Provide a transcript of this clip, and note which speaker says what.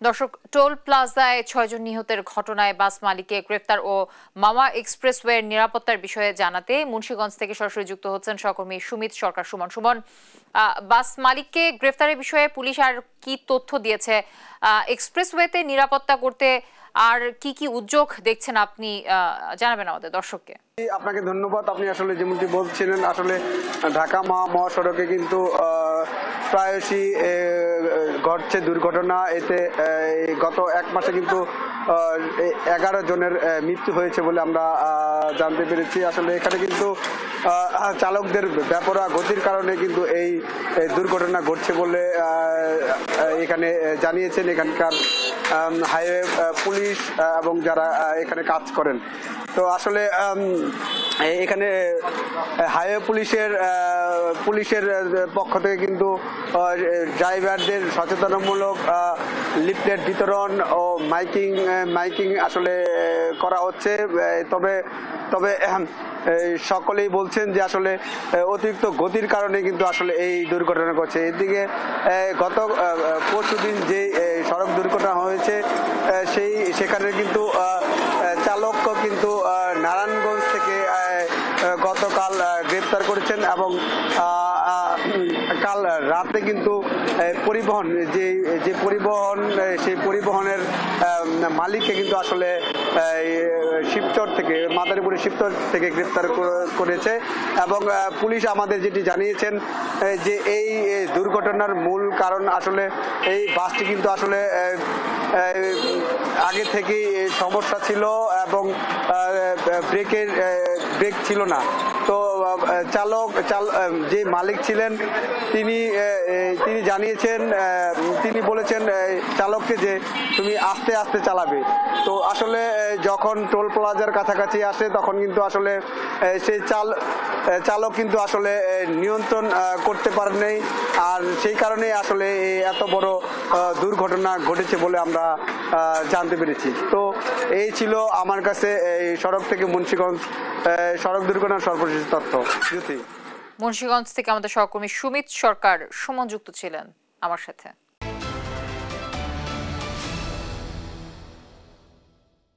Speaker 1: দর্শক, টোল প্লাজায় ৬ জন নিহতের ঘটনায় বাস মালিককে গ্রেফতার ও মাওয়া এক্সপ্রেসওয়ের নিরাপত্তার বিষয়ে জানাতে মুন্সিগঞ্জ থেকে সরাসরি যুক্ত হচ্ছেন সহকর্মী সুমিত সরকার। সুমন, বাস মালিককে গ্রেফতারের বিষয়ে পুলিশ আর কি তথ্য দিয়েছে? এক্সপ্রেসওয়েতে নিরাপত্তা করতে আর কি কি উদ্যোগ দেখছেন আপনি, জানাবেন আমাদের দর্শককে।
Speaker 2: আপনাকে ধন্যবাদ। আপনি আসলে যেমনটি বলছিলেন, আসলে ঢাকা মহাসড়কে কিন্তু প্রায়শই ঘটছে দুর্ঘটনা। এতে গত এক মাসে কিন্তু 11 জনের মৃত্যু হয়েছে বলে আমরা জানতে পেরেছি। আসলে এখানে কিন্তু চালকদের বেপরোয়া গতির কারণে কিন্তু এই দুর্ঘটনা ঘটছে বলে এখানে জানিয়েছেন এখানকার হাইওয়ে পুলিশ এবং যারা এখানে কাজ করেন। তো আসলে এখানে হাইওয়ে পুলিশের পক্ষ থেকে কিন্তু ড্রাইভারদের সচেতনমূলক লিফলেট বিতরণ ও মাইকিং আসলে করা হচ্ছে। তবে সকলেই বলছেন যে আসলে অতিরিক্ত গতির কারণে কিন্তু আসলে এই দুর্ঘটনা ঘটছে। এদিকে গত পরশুদিন যে সড়ক দুর্ঘটনা হয়েছে সেখানে কিন্তু চালক কিন্তু নারায়ণগঞ্জ থেকে গতকাল গ্রেপ্তার করেছেন এবং কাল রাতে কিন্তু পরিবহন যে পরিবহন সেই পরিবহনের মালিককে কিন্তু আসলে শিবচর থেকে মাদারীপুরের শিবচর থেকে গ্রেপ্তার করেছে। এবং পুলিশ আমাদের যেটি জানিয়েছেন যে এই দুর্ঘটনার মূল কারণ আসলে এই বাসটি কিন্তু আসলে আগে থেকেই সমস্যা ছিল এবং ব্রেক ছিল না। তো যে মালিক ছিলেন তিনি জানিয়েছেন, তিনি বলেছেন চালককে যে তুমি আস্তে আস্তে চালাবে। তো আসলে যখন টোল প্লাজার কাছাকাছি আসে তখন কিন্তু আসলে সেই চালক কিন্তু আসলে নিয়ন্ত্রণ করতে পারেন নাই, আর সেই কারণে আসলে এত বড় দুর্ঘটনা ঘটেছে বলে আমরা জানতে পেরেছি। তো এই ছিল আমার কাছে এই সড়ক থেকে মুন্সিগঞ্জ সড়ক দুর্ঘটনার সর্বশেষ তথ্য।
Speaker 1: মুন্সিগঞ্জ থেকে আমাদের সহকর্মী সুমিত সরকার সুমন যুক্ত ছিলেন আমার সাথে।